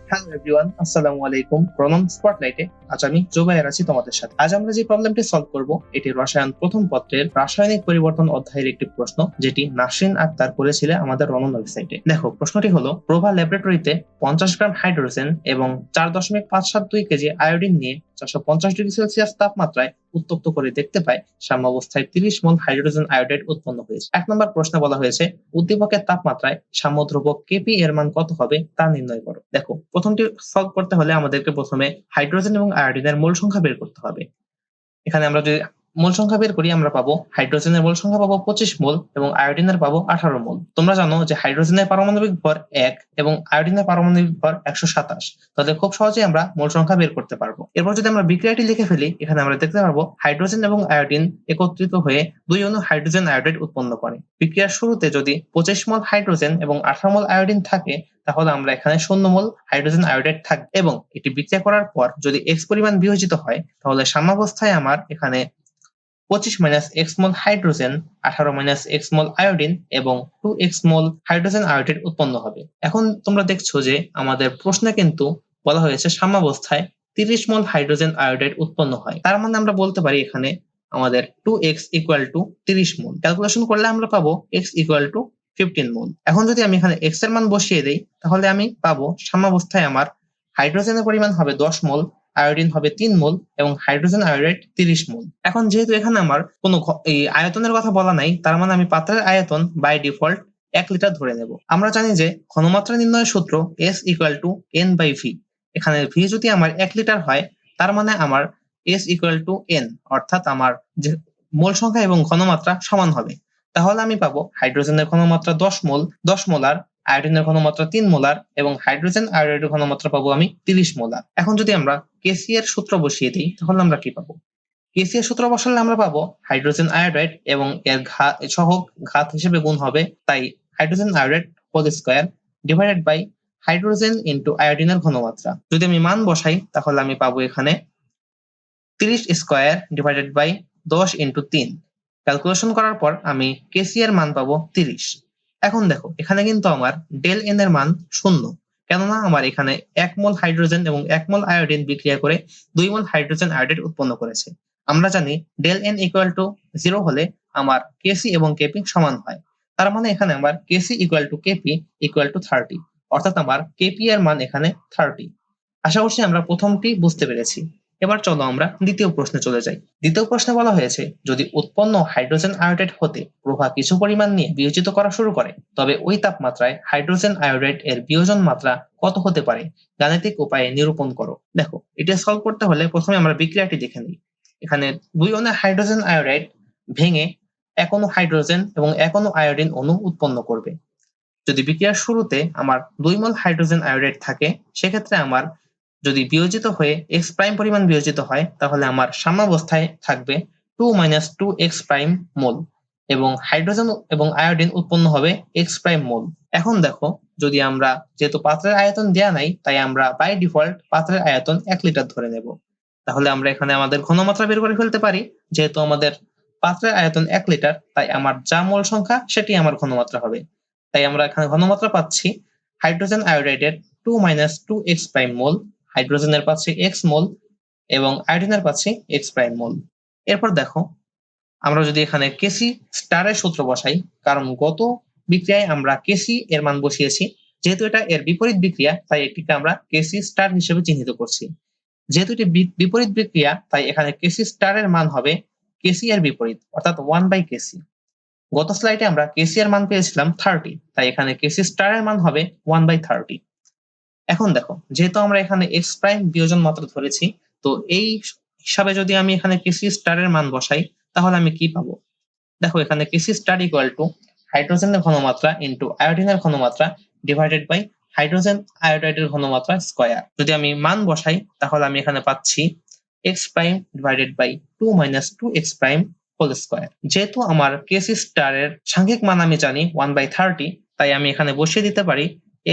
Hello everyone, আসসালামু আলাইকুম। প্রণাম স্পটলাইটে আজ আমি জুবায়ের আছি তোমাদের সাথে। আজ আমরা যে প্রবলেমটি সলভ করব এটি রসায়ন প্রথম পত্রের রাসায়নিক পরিবর্তন অধ্যায়ের একটি প্রশ্ন, যেটি নাসরিন আক্তার করেছিল আমাদের রমন ওয়েবসাইটে। দেখো, প্রশ্নটি হলো, প্রভা ল্যাবরেটরিতে 50 গ্রাম হাইড্রোজেন এবং 4.572 কেজি আয়োডিন নিয়ে 450 ডিগ্রি সেলসিয়াস তাপমাত্রায় উত্তপ্ত করে দেখতে পায় সাম্যাবস্থায় 30 মোল হাইড্রোজেন আয়োডাইড উৎপন্ন হয়েছে। 1 নম্বর প্রশ্নে বলা হয়েছে উদ্দীপকের তাপমাত্রায় সাম্য ধ্রুবক কেপি এর মান কত হবে তা নির্ণয় করো। দেখো, প্রথমটি সলভ করতে হলে আমাদেরকে প্রথমে হাইড্রোজেন এবং আয়োডিনের মোল সংখ্যা বের করতে হবে। এখানে আমরা যদি মোল সংখ্যা বের করি, আমরা পাবো হাইড্রোজেনের মোল সংখ্যা পাবো 25 মোল এবং আয়োডিনের পাবো 18 মোল। তোমরা জানো যে হাইড্রোজেনের পারমাণবিক ভর 1 এবং আয়োডিনের পারমাণবিক ভর 127। তাহলে খুব সহজেই আমরা মোল সংখ্যা বের করতে পারবো। এরপর যদি আমরা বিক্রিয়াটি লিখে ফেলি, এখানে আমরা দেখতে পারবো হাইড্রোজেন এবং আয়োডিন একত্রিত হয়ে 2 অণু হাইড্রোজেন আয়োডাইড উৎপন্ন করে। বিক্রিয়ার শুরুতে যদি 25 মোল হাইড্রোজেন এবং 18 মোল আয়োডিন থাকে, তাহলে আমরা এখানে 0 মোল হাইড্রোজেন আয়োডাইড থাকবে এবং এটি বিক্রিয়া করার পর যদি x পরিমাণ বিয়োজিত হয়, তাহলে সাম্যাবস্থায় আমার এখানে 25 মাইনাস এক্স মোল হাইড্রোজেন, 18 মাইনাস এক্স মোল আয়োডিন এবং 2x মোল হাইড্রোজেন আয়োডাইড উৎপন্ন হবে। এখন তোমরা দেখছো যে আমাদের প্রশ্নে কিন্তু বলা হয়েছে সাম্যাবস্থায় 30 মোল হাইড্রোজেন আয়োডাইড উৎপন্ন হয়। তার মানে আমরা বলতে পারি এখানে আমাদের 2x equal to 30 mole. Calculation করলে আমরা পাবো x ইকুয়াল টু 15 মোল। এখন যদি আমি এখানে x এর মান বসিয়ে দেই, তাহলে আমি পাবো সাম্যাবস্থায় আমার হাইড্রোজেনের পরিমাণ হবে 10 মোল, আয়োডিন হবে 3 মোল এবং হাইড্রোজেন আয়োডাইড 30 মোল। এখন যেহেতু এখানে আমার কোনো এই আয়তনের কথা বলা নাই, তার মানে আমি পাত্রের আয়তন বাই ডিফল্ট 1 লিটার ধরে নেব। আমরা জানি যে ঘনমাত্রা নির্ণয়ের সূত্র S equal to N by V। এখানে V যদি আমার 1 লিটার হয়, তার মানে আমার S ইকুয়াল টু N, অর্থাৎ আমার যে মোল সংখ্যা এবং ঘনমাত্রা সমান হবে। তাহলে আমি পাবো হাইড্রোজেনের ঘনমাত্রা 10 মোল, 10 মোলার, আয়োডিনের ঘনমাত্রা 3 মোলার এবং হাইড্রোজেন আয়োডাইডের ঘনমাত্রা পাবো আমি 30 মোলার। এখন যদি আমরা কেসি এর সূত্র বসিয়ে দিই, তাহলে আমরা কি পাবো? কেসি এর সূত্র বসালে আমরা পাবো হাইড্রোজেন আয়োডাইড এবং এর সহগ ঘাত হিসেবে গুণ হবে, তাই hydrogen iodide whole square divided by hydrogen into আয়োডিনের ঘনমাত্রা। যদি আমি মান বসাই, তাহলে আমি পাবো এখানে 30 square divided by 10 into 3। Calculation করার পর আমি কেসি এর মান পাবো 30। এখন দেখো, এখানে কিন্তু আমার ডেল এন এর মান 0, কেননা আমার এখানে 1 মোল হাইড্রোজেন এবং 1 মোল আয়োডিন বিক্রিয়া করে 2 মোল হাইড্রোজেন আয়োডাইড উৎপন্ন করেছে। আমরা জানি ডেল এন ইকুয়াল টু 0 হলে আমার কেসি এবং কেপি সমান হয়। তার মানে এখানে আমার KC equal to KP equal to 30, অর্থাৎ আমার কেপি এর মান এখানে 30। আশা করছি আমরা প্রথমটি বুঝতে পেরেছি। এবার চলো আমরা দ্বিতীয় প্রশ্নে চলে যাই। দ্বিতীয় প্রশ্নে বলা হয়েছে, যদি উৎপন্ন হাইড্রোজেন আয়োডাইড হতে প্রভা কিছু পরিমাণ নিয়ে বিয়োজিত করা শুরু করে, তবে ওই তাপমাত্রায় হাইড্রোজেন আয়োডাইড এর বিয়োজন মাত্রা কত হতে পারে, গাণিতিক উপায়ে নিরূপণ করো। দেখো, এটা সলভ করতে হলে প্রথমে আমরা বিক্রিয়াটি দেখে নিই। এখানে 2 অণু হাইড্রোজেন আয়োডাইড ভেঙে 1 অণু হাইড্রোজেন এবং 1 অণু আয়োডিন অণু উৎপন্ন করবে। যদি বিক্রিয়ার শুরুতে আমার 2 মোল হাইড্রোজেন আয়োডাইড থাকে, সেক্ষেত্রে আমার যদি বিয়োজিত হয়ে x প্রাইম পরিমাণ বিয়োজিত হয়, তাহলে আমার সাম্যাবস্থায় থাকবে 2 মাইনাস 2x প্রাইম মোল এবং হাইড্রোজেন এবং আয়োডিন উৎপন্ন হবে x প্রাইম মোল। এখন দেখো, যদি আমরা যেহেতু পাত্রের আয়তন দেয়া নাই, তাই আমরা বাই ডিফল্ট পাত্রের আয়তন 1 লিটার ধরে নেব। তাহলে আমরা এখানে আমাদের ঘনমাত্রা বের করে ফেলতে পারি। যেহেতু আমাদের পাত্রের আয়তন 1 লিটার, তাই আমার যা মোল সংখ্যা সেটি আমার ঘনমাত্রা হবে। তাই আমরা এখানে ঘনমাত্রা পাচ্ছি হাইড্রোজেন আয়োডাইডের 2 মাইনাস 2x প্রাইম মোল, হাইড্রোজেনের পাচ্ছি x মোল এবং আয়োডিনের পাচ্ছি x প্রাইম মোল। এরপর দেখো, আমরা যদি এখানে কেসি স্টারের সূত্র বসাই, কারণ গত বিক্রিয়ায় আমরা কেসি এর মান বসিয়েছি, যেহেতু এটা এর বিপরীত বিক্রিয়া, তাই এটিকে আমরা কেসি স্টার হিসেবে চিহ্নিত করছি। যেহেতু এটি বিপরীত বিক্রিয়া, তাই এখানে কেসি স্টারের মান হবে কেসি এর বিপরীত, অর্থাৎ 1 বাই কেসি। গত স্লাইডে আমরা কেসি এর মান পেয়েছিলাম 30, তাই এখানে কেসি স্টারের মান হবে 1 বাই 30। এখন দেখো, যেহেতু আমরা এখানে এক্স প্রাইম বিয়োজন মাত্রা ধরেছি, তো এই হিসাবে যদি আমি এখানে কেসি স্টারের মান বসাই, তাহলে আমি কি পাবো? দেখো, এখানে কেসি স্টার ইকুয়াল টু হাইড্রোজেনের ঘনমাত্রা ইনটু আয়োডিনের ঘনমাত্রা ডিভাইডেড বাই হাইড্রোজেন আয়োডাইডের ঘনমাত্রা স্কয়ার। যদি আমি মান বসাই, তাহলে আমি এখানে পাচ্ছি x prime divided by 2 minus 2x prime whole square. যেহেতু আমার কেসি স্টারের সাংখ্যিক মান আমি জানি 1 বাই 30, তাই আমি এখানে বসিয়ে দিতে পারি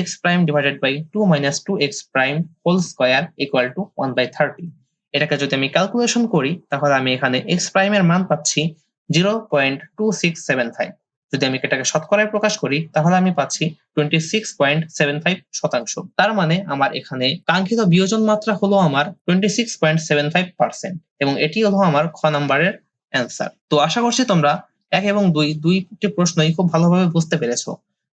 x prime divided by 2 minus 2x prime whole square equal to 1 by 30। এটাকে যদি আমি ক্যালকুলেশন করি, তাহলে আমি এখানে x prime এর মান পাচ্ছি 0.2675। যদি আমি এটাকে শতকরায় প্রকাশ করি তাহলে আমি পাচ্ছি 26.75%। তার মানে আমার এখানে কাঙ্ক্ষিত বিয়োজন মাত্রা হলো আমার 26.75%, এবং এটি হলো আমার খ নাম্বারের অ্যান্সার। তো আশা করছি তোমরা 1 এবং 2 দুইটি প্রশ্নই খুব ভালোভাবে বুঝতে পেরেছো।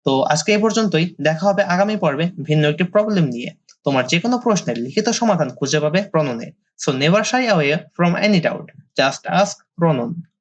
তো আজকে এই পর্যন্তই, দেখা হবে আগামী পর্বে ভিন্ন একটি প্রবলেম নিয়ে। তোমার যে কোনো প্রশ্নের লিখিত সমাধান খুঁজে পাবে প্রণনে। So never shy away from any doubt, just ask প্রণন।